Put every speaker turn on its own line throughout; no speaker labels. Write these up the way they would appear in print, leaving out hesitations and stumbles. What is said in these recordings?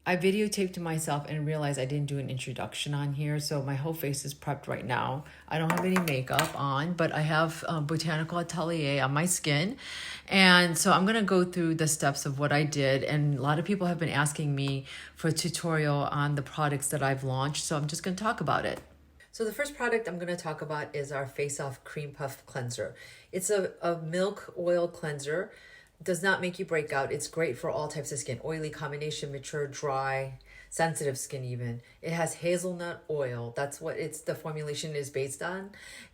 I videotaped myself and realized I didn't do an introduction on here, so my whole face is prepped right now. I don't have any makeup on, but I have Botanical Atelier on my skin. And so I'm gonna go through the steps of what I did. And a lot of people have been asking me for a tutorial on the products that I've launched, so I'm just gonna talk about it. So the first product I'm going to talk about is our Face Off Cream Puff Cleanser. It's a milk oil cleanser. Does not make you break out. It's great for all types of skin. Oily combination, mature, dry, sensitive skin even. It has hazelnut oil. That's what the formulation is based on.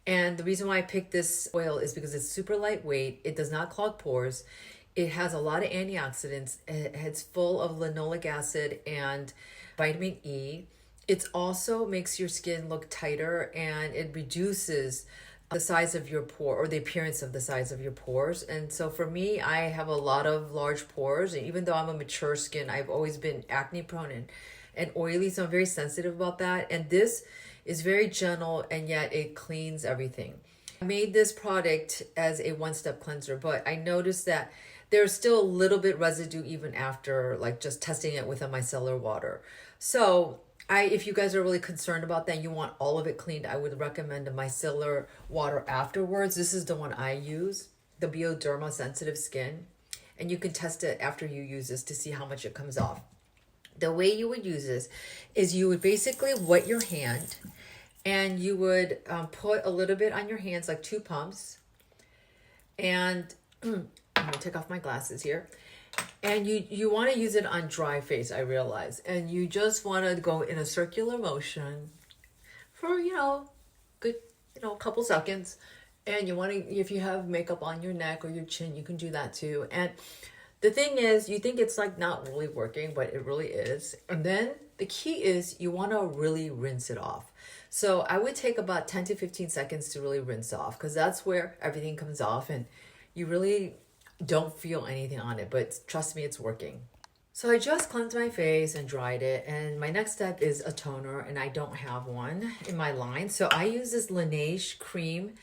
And the reason why I picked this oil is because it's super lightweight. It does not clog pores. It has a lot of antioxidants. It's full of linoleic acid and vitamin E. It also makes your skin look tighter, and it reduces the size of your pore, or the appearance of the size of your pores. And so for me, I have a lot of large pores, and even though I'm a mature skin, I've always been acne prone and oily, so I'm very sensitive about that. And this is very gentle, and yet it cleans everything. I made this product as a one-step cleanser, but I noticed that there's still a little bit residue even after like just testing it with a micellar water. So if you guys are really concerned about that, you want all of it cleaned, I would recommend a micellar water afterwards. This is the one I use, the Bioderma Sensitive Skin. And you can test it after you use this to see how much it comes off. The way you would use this is you would basically wet your hand, and you would put a little bit on your hands, like 2 pumps. And I'm going to take off my glasses here. And you want to use it on dry face, I realize. And you just want to go in a circular motion for, good, a couple seconds. And you want to, if you have makeup on your neck or your chin, you can do that too. And the thing is, you think it's like not really working, but it really is. And then the key is you want to really rinse it off. So I would take about 10 to 15 seconds to really rinse off, because that's where everything comes off and you really don't feel anything on it, but trust me, it's working. So I just cleansed my face and dried it, and my next step is a toner, and I don't have one in my line. So I use this Laneige cream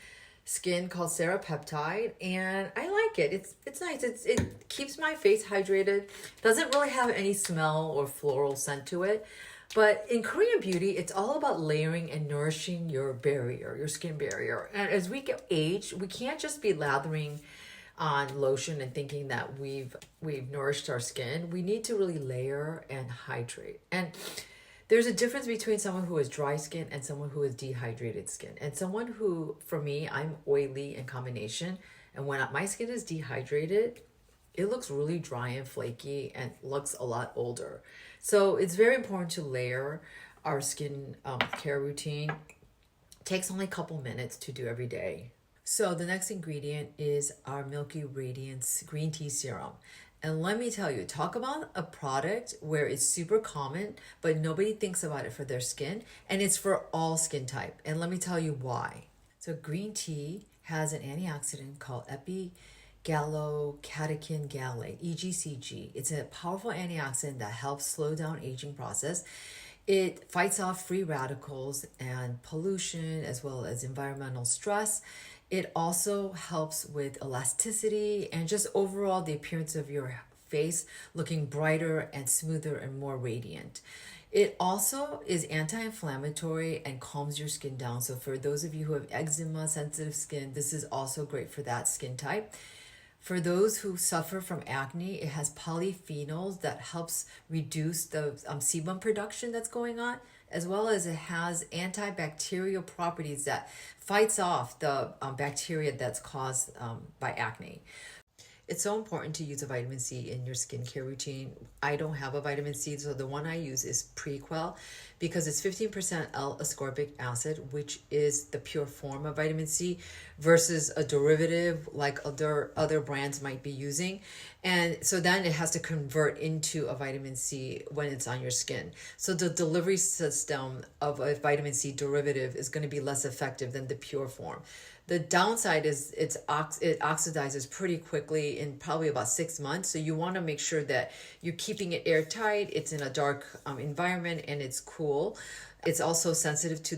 skin called Serapeptide, and I like it. It's nice. It keeps my face hydrated. Doesn't really have any smell or floral scent to it. But in Korean beauty, it's all about layering and nourishing your barrier, your skin barrier. And as we get aged, we can't just be lathering on lotion and thinking that we've nourished our skin. We need to really layer and hydrate. And there's a difference between someone who has dry skin and someone who has dehydrated skin. And someone who, for me, I'm oily in combination. And when my skin is dehydrated, it looks really dry and flaky and looks a lot older. So it's very important to layer our skin care routine. It takes only a couple minutes to do every day. So the next ingredient is our Milky Radiance Green Tea Serum. And let me tell you, talk about a product where it's super common, but nobody thinks about it for their skin. And it's for all skin type. And let me tell you why. So green tea has an antioxidant called epigallocatechin gallate, EGCG. It's a powerful antioxidant that helps slow down aging process. It fights off free radicals and pollution, as well as environmental stress. It also helps with elasticity and just overall the appearance of your face looking brighter and smoother and more radiant. It also is anti-inflammatory and calms your skin down. So for those of you who have eczema, sensitive skin, this is also great for that skin type. For those who suffer from acne, it has polyphenols that helps reduce the sebum production that's going on, as well as it has antibacterial properties that fights off the bacteria that's caused by acne. It's so important to use a vitamin C in your skincare routine. I don't have a vitamin C, so the one I use is Prequel because it's 15% L-ascorbic acid, which is the pure form of vitamin C versus a derivative like other brands might be using. And so then it has to convert into a vitamin C when it's on your skin. So the delivery system of a vitamin C derivative is going to be less effective than the pure form. The downside is it oxidizes pretty quickly in probably about 6 months. So you want to make sure that you're keeping it airtight. It's in a dark environment and it's cool. It's also sensitive to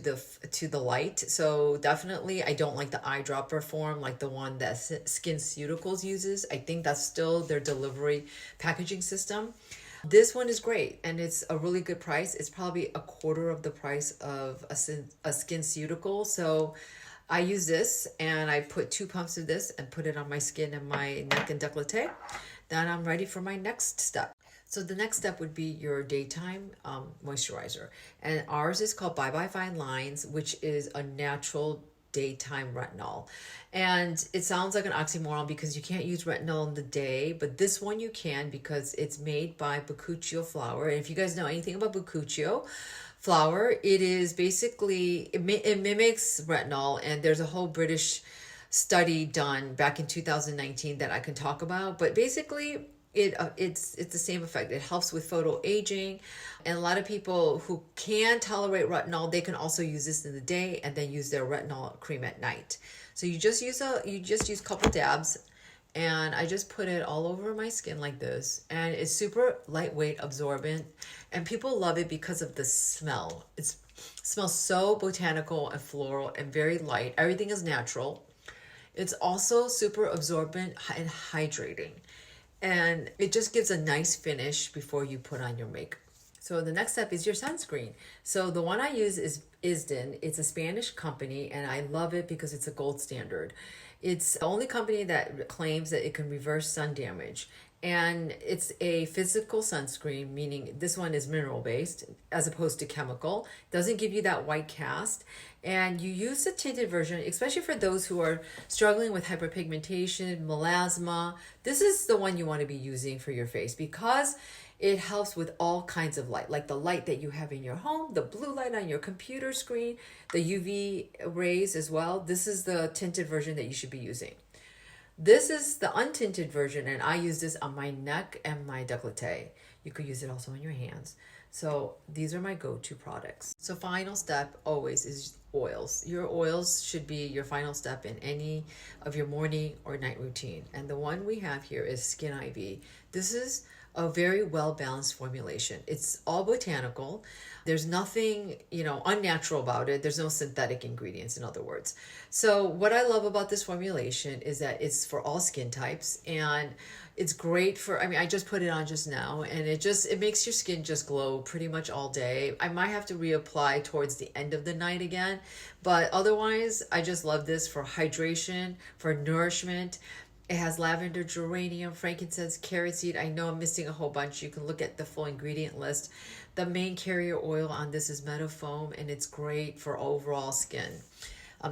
the light. So definitely, I don't like the eyedropper form, like the one that SkinCeuticals uses. I think that's still their delivery packaging system. This one is great, and it's a really good price. It's probably a quarter of the price of a skin cuticle. So I use this, and I put 2 pumps of this and put it on my skin and my neck and décolleté. Then I'm ready for my next step. So the next step would be your daytime moisturizer. And ours is called Bye Bye Fine Lines, which is a natural daytime retinol. And it sounds like an oxymoron because you can't use retinol in the day, but this one you can because it's made by Bakuchio flower. And if you guys know anything about Bakuchio flower, it is basically, it mimics retinol, and there's a whole British study done back in 2019 that I can talk about. But basically, it's the same effect. It helps with photo aging, and a lot of people who can tolerate retinol, they can also use this in the day and then use their retinol cream at night. So you just use a couple dabs, and I just put it all over my skin like this, and it's super lightweight, absorbent, and people love it because of the smell. It smells so botanical and floral and very light. Everything is natural. It's also super absorbent and hydrating. And it just gives a nice finish before you put on your makeup. So the next step is your sunscreen. So the one I use is Isden. It's a Spanish company, and I love it because it's a gold standard. It's the only company that claims that it can reverse sun damage. And it's a physical sunscreen, meaning this one is mineral based as opposed to chemical. Doesn't give you that white cast. And you use the tinted version, especially for those who are struggling with hyperpigmentation, melasma. This is the one you want to be using for your face because it helps with all kinds of light, like the light that you have in your home, the blue light on your computer screen, the UV rays as well. This is the tinted version that you should be using. This is the untinted version, and I use this on my neck and my décolleté. You could use it also on your hands. So these are my go-to products. So final step always is oils. Your oils should be your final step in any of your morning or night routine. And the one we have here is Skin IV. This is a very well-balanced formulation. It's all botanical. There's nothing, unnatural about it. There's no synthetic ingredients, in other words. So what I love about this formulation is that it's for all skin types, and it's great for, I just put it on just now, and it makes your skin just glow pretty much all day. I might have to reapply towards the end of the night again, but otherwise, I just love this for hydration, for nourishment. It has lavender, geranium, frankincense, carrot seed. I know I'm missing a whole bunch. You can look at the full ingredient list. The main carrier oil on this is Metafoam, and it's great for overall skin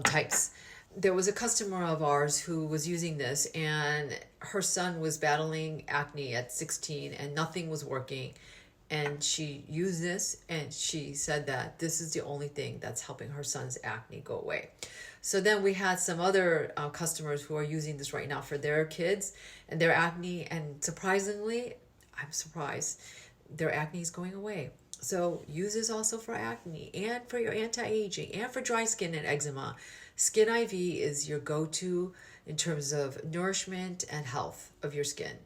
types. There was a customer of ours who was using this, and her son was battling acne at 16, and nothing was working. And she used this, and she said that this is the only thing that's helping her son's acne go away. So then we had some other customers who are using this right now for their kids and their acne. And surprisingly, I'm surprised, their acne is going away. So use this also for acne and for your anti-aging and for dry skin and eczema. Skin IV is your go-to in terms of nourishment and health of your skin.